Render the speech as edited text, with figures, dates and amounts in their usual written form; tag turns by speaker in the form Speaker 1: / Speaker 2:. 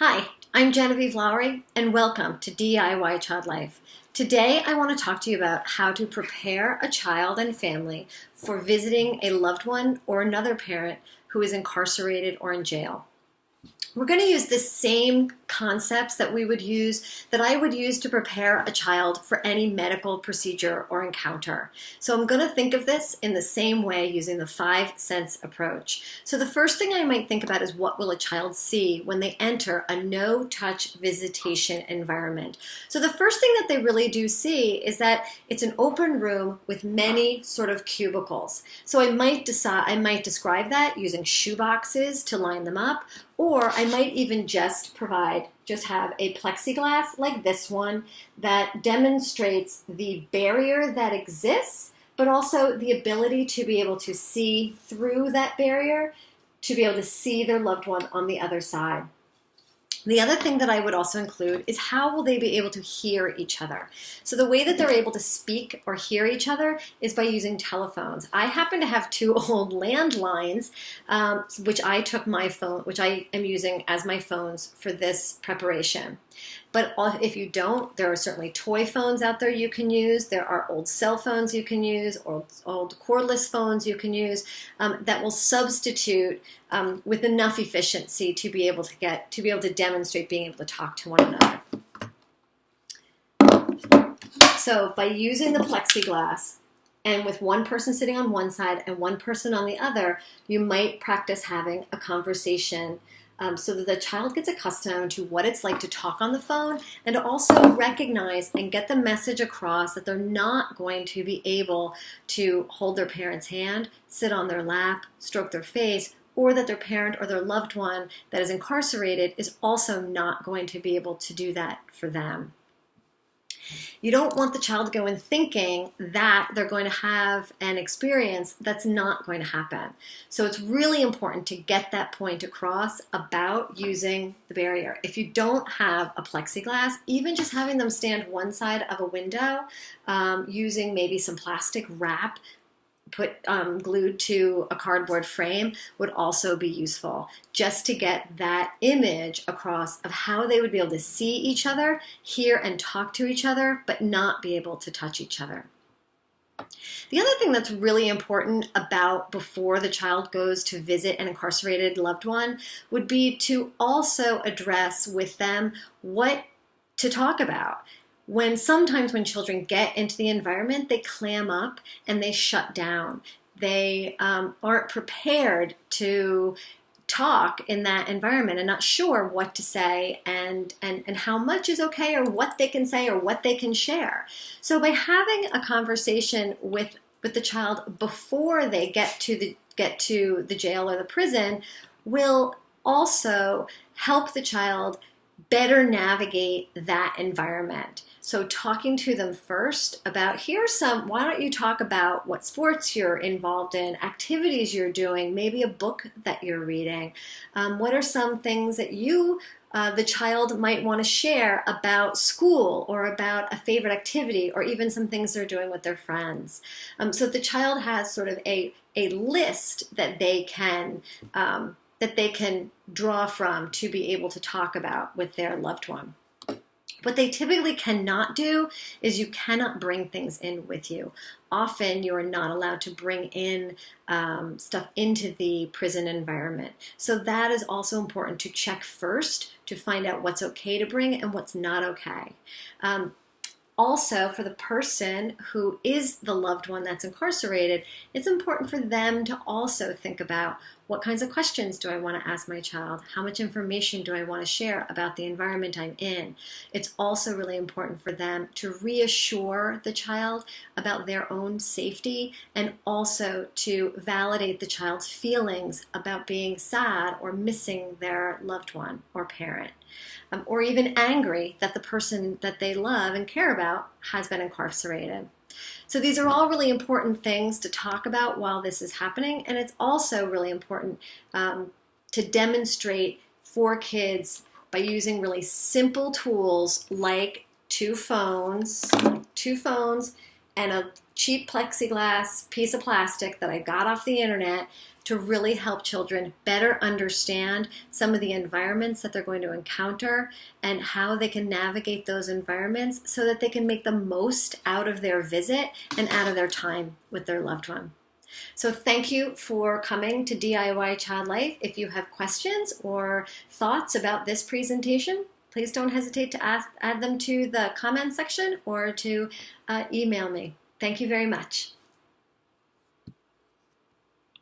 Speaker 1: Hi, I'm Genevieve Lowry, and welcome to DIY Child Life. Today, I want to talk to you about how to prepare a child and family for visiting a loved one or another parent who is incarcerated or in jail. We're going to use the same concepts that I would use to prepare a child for any medical procedure or encounter. So I'm going to think of this in the same way using the 5 sense approach. So the first thing I might think about is, what will a child see when they enter a no-touch visitation environment? So the first thing that they really do see is that it's an open room with many sort of cubicles. So I might describe that using shoe boxes to line them up, or I might even just have a plexiglass like this one that demonstrates the barrier that exists, but also the ability to be able to see through that barrier, to be able to see their loved one on the other side. The other thing that I would also include is, how will they be able to hear each other? So the way that they're able to speak or hear each other is by using telephones. I happen to have 2 old landlines, which I am using as my phones for this preparation. But if you don't, there are certainly toy phones out there you can use. There are old cell phones you can use, or old cordless phones you can use, that will substitute with enough efficiency to be able to demonstrate being able to talk to one another. So by using the plexiglass, and with one person sitting on one side and one person on the other, you might practice having a conversation, so that the child gets accustomed to what it's like to talk on the phone, and to also recognize and get the message across that they're not going to be able to hold their parent's hand, sit on their lap, stroke their face, or that their parent or their loved one that is incarcerated is also not going to be able to do that for them. You don't want the child to go in thinking that they're going to have an experience that's not going to happen. So it's really important to get that point across about using the barrier. If you don't have a plexiglass, even just having them stand one side of a window, using maybe some plastic wrap glued to a cardboard frame would also be useful, just to get that image across of how they would be able to see each other, hear and talk to each other, but not be able to touch each other. The other thing that's really important about before the child goes to visit an incarcerated loved one would be to also address with them what to talk about. Sometimes when children get into the environment, they clam up and they shut down. They aren't prepared to talk in that environment and not sure what to say and how much is okay, or what they can say or what they can share. So by having a conversation with the child before they get to the jail or the prison will also help the child better navigate that environment. So talking to them first about, why don't you talk about what sports you're involved in, activities you're doing, maybe a book that you're reading. What are some things that the child might want to share about school, or about a favorite activity, or even some things they're doing with their friends. So the child has sort of a list that they can draw from to be able to talk about with their loved one. What they typically cannot do is, you cannot bring things in with you. Often you are not allowed to bring in stuff into the prison environment. So that is also important to check first, to find out what's okay to bring and what's not okay. Also, for the person who is the loved one that's incarcerated, it's important for them to also think about, what kinds of questions do I want to ask my child? How much information do I want to share about the environment I'm in? It's also really important for them to reassure the child about their own safety, and also to validate the child's feelings about being sad or missing their loved one or parent. Or even angry that the person that they love and care about has been incarcerated. So these are all really important things to talk about while this is happening, and it's also really important to demonstrate for kids by using really simple tools like 2 phones and a cheap plexiglass piece of plastic that I got off the internet to really help children better understand some of the environments that they're going to encounter and how they can navigate those environments so that they can make the most out of their visit and out of their time with their loved one. So thank you for coming to DIY Child Life. If you have questions or thoughts about this presentation, please don't hesitate to add them to the comment section or to email me. Thank you very much.